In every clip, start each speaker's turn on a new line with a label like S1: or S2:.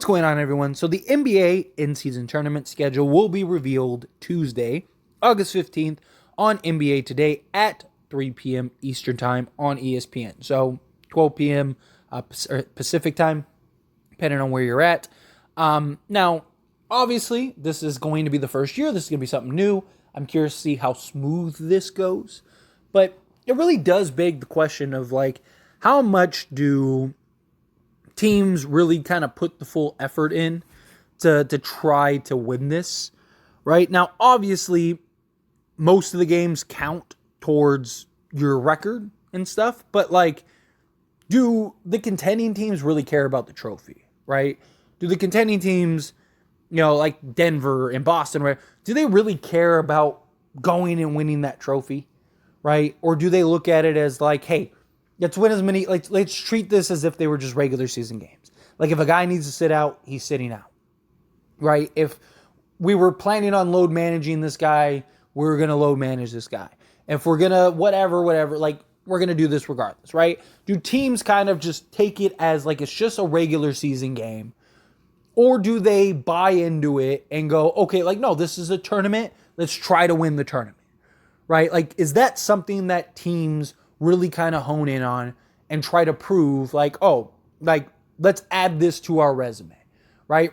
S1: What's going on, everyone? So the NBA in-season tournament schedule will be revealed Tuesday, August 15th on NBA Today at 3 p.m. Eastern Time on ESPN. So 12 p.m. Pacific Time, depending on where you're at. Now, obviously, this is going to be the first year. This is going to be something new. I'm curious to see how smooth this goes. But it really does beg the question of, like, how much do teams really kind of put the full effort in to try to win this, right? Now, obviously, most of the games count towards your record and stuff, but, like, do the contending teams really care about the trophy, right? Do the contending teams, like Denver and Boston, right? Do they really care about going and winning that trophy, right? Or do they look at it as like, hey, let's win as many, like, let's treat this as if they were just regular season games. Like, if a guy needs to sit out, he's sitting out, right? If we were planning on load managing this guy, we're going to load manage this guy. If we're going to whatever, like, we're going to do this regardless, right? Do teams kind of just take it as like it's just a regular season game? Or do they buy into it and go, okay, like, no, this is a tournament. Let's try to win the tournament, right? Like, is that something that teams really kind of hone in on and try to prove, like, oh, like, let's add this to our resume, right?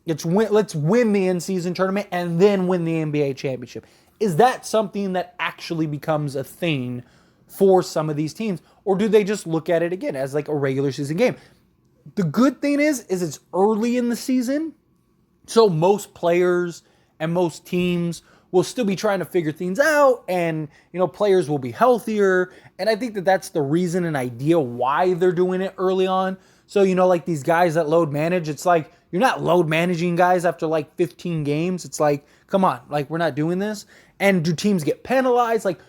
S1: Let's win the in-season tournament and then win the NBA championship. Is that something that actually becomes a thing for some of these teams? Or do they just look at it again as like a regular season game? The good thing is it's early in the season, so most players and most teams will still be trying to figure things out, and players will be healthier, and I think that that's the reason and idea why they're doing it early on. So like these guys that load manage, it's like you're not load managing guys after like 15 games. It's like, come on, like, we're not doing this. And do teams get penalized? Like,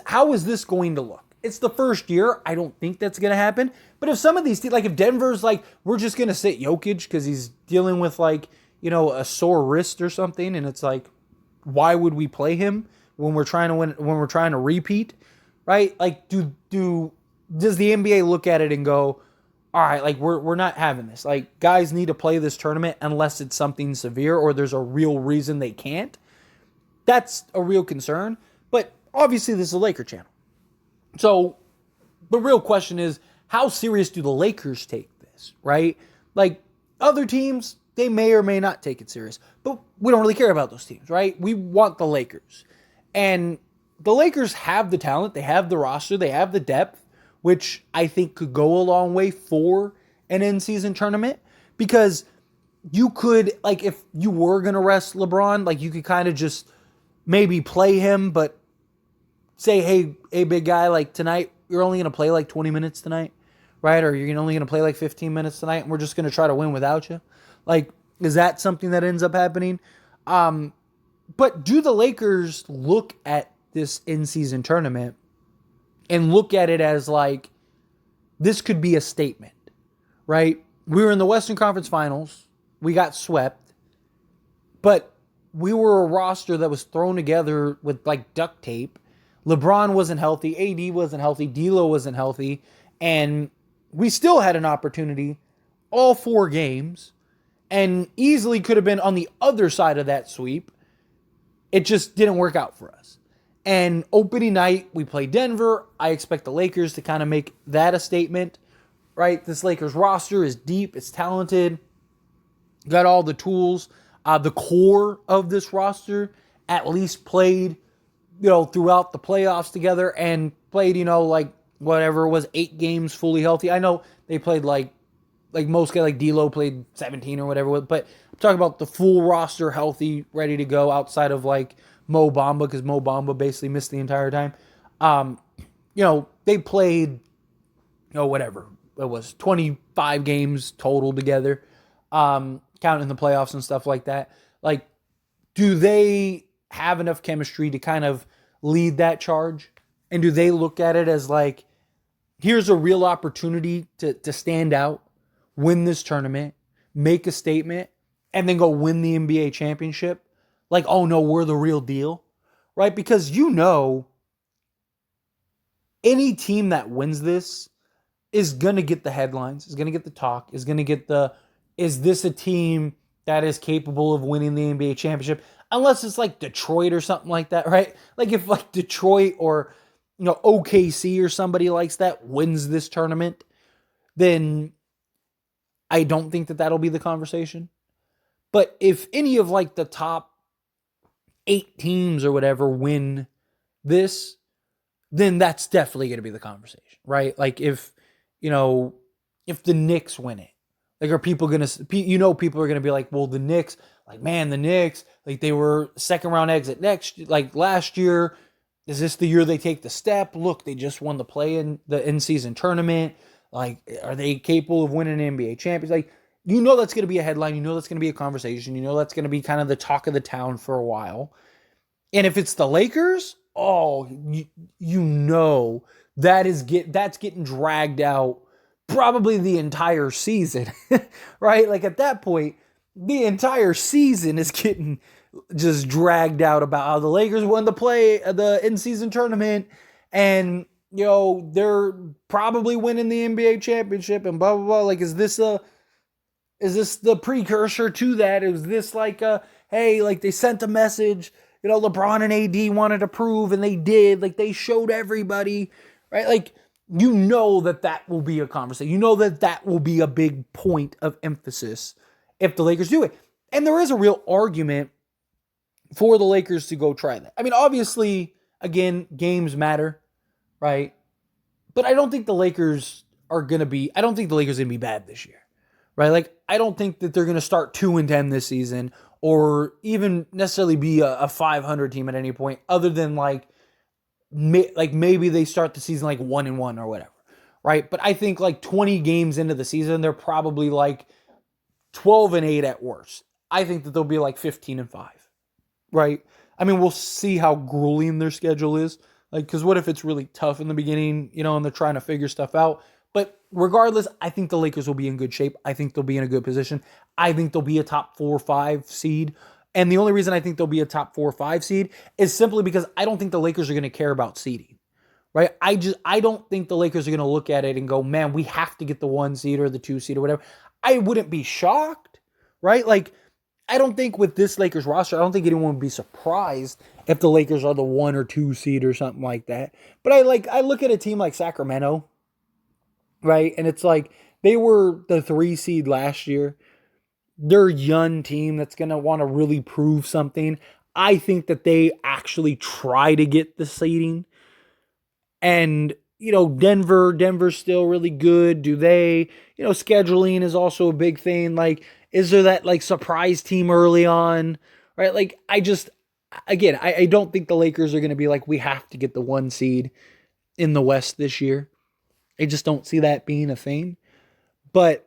S1: how is this going to look? It's the first year. I don't think that's going to happen. But if some of these teams, like if Denver's like, we're just going to sit Jokic because he's dealing with like, a sore wrist or something, and it's like, why would we play him when we're trying to win, when we're trying to repeat, right? Like, does the NBA look at it and go, all right, like, we're not having this. Like, guys need to play this tournament unless it's something severe or there's a real reason they can't. That's a real concern. But obviously, this is a Laker channel. So the real question is, how serious do the Lakers take this, right? Like, other teams, they may or may not take it serious, but we don't really care about those teams, right? We want the Lakers. And the Lakers have the talent, they have the roster, they have the depth, which I think could go a long way for an in-season tournament, because you could, like, if you were going to rest LeBron, like, you could kind of just maybe play him, but say, hey, big guy, like, tonight, you're only going to play like 20 minutes tonight, right? Or you're only going to play like 15 minutes tonight, and we're just going to try to win without you. Like, is that something that ends up happening? But do the Lakers look at this in-season tournament and look at it as like, this could be a statement, right? We were in the Western Conference Finals. We got swept. But we were a roster that was thrown together with like duct tape. LeBron wasn't healthy. AD wasn't healthy. D'Lo wasn't healthy. And we still had an opportunity all 4 games and easily could have been on the other side of that sweep. It just didn't work out for us. And opening night, we played Denver. I expect the Lakers to kind of make that a statement, right? This Lakers roster is deep. It's talented. Got all the tools. The core of this roster at least played, throughout the playoffs together and played, like whatever it was, 8 games fully healthy. I know they played like most guys, like D'Lo played 17 or whatever, but I'm talking about the full roster, healthy, ready to go, outside of like Mo Bamba, because Mo Bamba basically missed the entire time. They played, whatever it was, 25 games total together, counting the playoffs and stuff like that. Like, do they have enough chemistry to kind of lead that charge? And do they look at it as like, here's a real opportunity to stand out, win this tournament, make a statement, and then go win the NBA championship? Like, oh no, we're the real deal, right? Because any team that wins this is going to get the headlines, is going to get the talk, is going to get the is this a team that is capable of winning the NBA championship? Unless it's like Detroit or something like that, right? Like if like Detroit or OKC or somebody likes that wins this tournament, then I don't think that that'll be the conversation. But if any of like the top 8 teams or whatever win this, then that's definitely going to be the conversation, right? Like if the Knicks win it, like are people going to, people are going to be like, well, the Knicks, like, man, the Knicks, like they were second round exit like last year. Is this the year they take the step? Look, they just won the in-season tournament. Like, are they capable of winning an NBA championship? Like, that's going to be a headline. That's going to be a conversation. That's going to be kind of the talk of the town for a while. And if it's the Lakers, that's getting dragged out probably the entire season, right? Like at that point, the entire season is getting just dragged out about how the Lakers won the in-season tournament, and they're probably winning the NBA championship and blah blah blah. Like, is this the precursor to that? Is this like hey, like they sent a message? LeBron and AD wanted to prove, and they did. Like they showed everybody, right? Like that will be a conversation. That will be a big point of emphasis if the Lakers do it. And there is a real argument for the Lakers to go try that. I mean, obviously, again, games matter, right? But I don't think the Lakers are going to be bad this year, right? Like, I don't think that they're going to start 2-10 this season or even necessarily be a 500 team at any point, other than maybe they start the season like 1-1 or whatever, right? But I think like 20 games into the season, they're probably like 12-8 at worst. I think that they'll be like 15-5, right? I mean, we'll see how grueling their schedule is. Like, because what if it's really tough in the beginning, and they're trying to figure stuff out. But regardless, I think the Lakers will be in good shape. I think they'll be in a good position. I think they'll be a top 4 or 5 seed. And the only reason I think they'll be a top 4 or 5 seed is simply because I don't think the Lakers are going to care about seeding, right? I don't think the Lakers are going to look at it and go, man, we have to get the 1 seed or the 2 seed or whatever. I wouldn't be shocked, right? Like, I don't think with this Lakers roster, I don't think anyone would be surprised if the Lakers are the 1 or 2 seed or something like that. But I look at a team like Sacramento, right? And it's like they were the 3 seed last year. They're a young team that's going to want to really prove something. I think that they actually try to get the seeding. And, Denver's still really good. Do they, scheduling is also a big thing. Like, is there that like surprise team early on, right? Like, I don't think the Lakers are going to be like, we have to get the 1 seed in the West this year. I just don't see that being a thing. But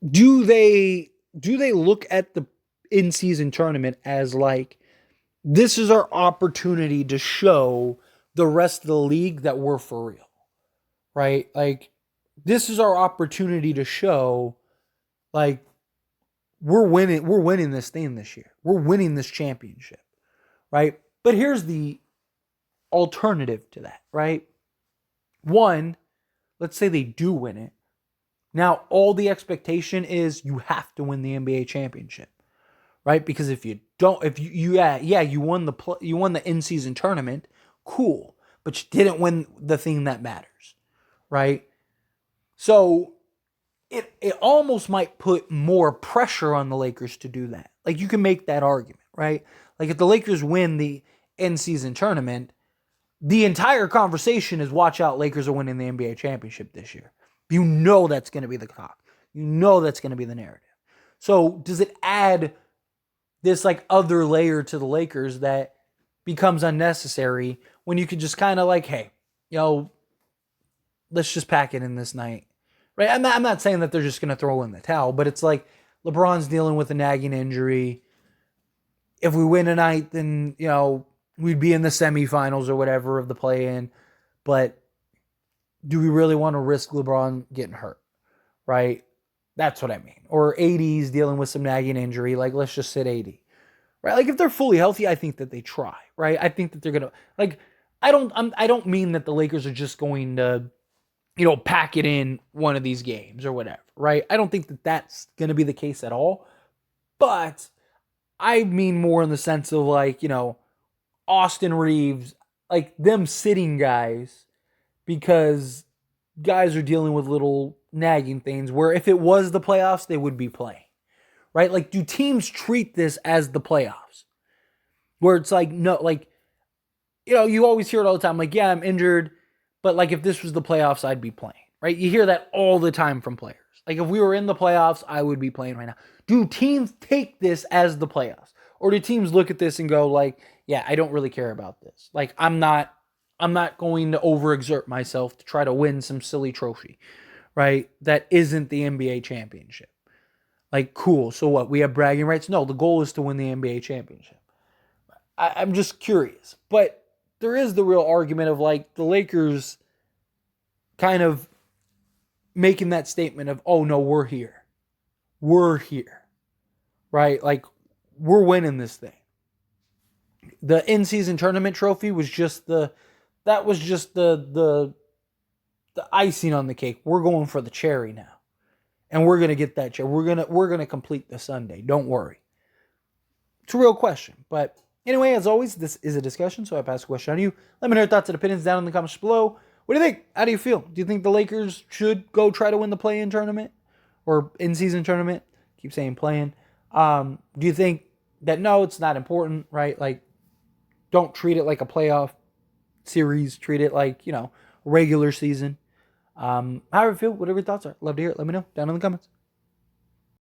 S1: do they look at the in-season tournament as like, this is our opportunity to show the rest of the league that we're for real, right? Like, this is our opportunity to show, like, we're winning this thing this year. We're winning this championship, right? But here's the alternative to that, right? One, let's say they do win it. Now, all the expectation is you have to win the NBA championship, right? Because if you don't, you won the in-season tournament, cool, but you didn't win the thing that matters, right? So it almost might put more pressure on the Lakers to do that. Like, you can make that argument, right? Like, if the Lakers win the in-season tournament, the entire conversation is, watch out, Lakers are winning the NBA championship this year. That's going to be the talk. That's going to be the narrative. So does it add this like other layer to the Lakers that becomes unnecessary when you could just kind of like, hey, let's just pack it in this night, right? I'm not saying that they're just going to throw in the towel, but it's like LeBron's dealing with a nagging injury. If we win tonight, then, we'd be in the semifinals or whatever of the play-in. But do we really want to risk LeBron getting hurt, right? That's what I mean. Or AD's dealing with some nagging injury. Like, let's just sit AD, right? Like, if they're fully healthy, I think that they try, right? I think that they're going to, like, I don't mean that the Lakers are just going to pack it in one of these games or whatever, right? I don't think that that's going to be the case at all. But I mean more in the sense of like, Austin Reeves, like them sitting guys because guys are dealing with little nagging things where if it was the playoffs, they would be playing, right? Like, do teams treat this as the playoffs? Where it's like, no, like, you always hear it all the time, like, yeah, I'm injured, but like if this was the playoffs, I'd be playing, right? You hear that all the time from players. Like, if we were in the playoffs, I would be playing right now. Do teams take this as the playoffs? Or do teams look at this and go like, yeah, I don't really care about this. Like, I'm not going to overexert myself to try to win some silly trophy, right? That isn't the NBA championship. Like, cool. So what? We have bragging rights? No, the goal is to win the NBA championship. I'm just curious. But there is the real argument of like the Lakers kind of making that statement of, oh no, we're here. We're here. Right? Like, we're winning this thing. The in-season tournament trophy was just the icing on the cake. We're going for the cherry now. And we're gonna get that cherry. We're gonna complete the sundae. Don't worry. It's a real question. But anyway, as always, this is a discussion, so I pass the question on to you. Let me know your thoughts and opinions down in the comments below. What do you think? How do you feel? Do you think the Lakers should go try to win the play-in tournament? Or in-season tournament? Keep saying play-in. Do you think that no, it's not important, right? Like, don't treat it like a playoff series. Treat it like, regular season. However you feel, whatever your thoughts are. Love to hear it. Let me know down in the comments.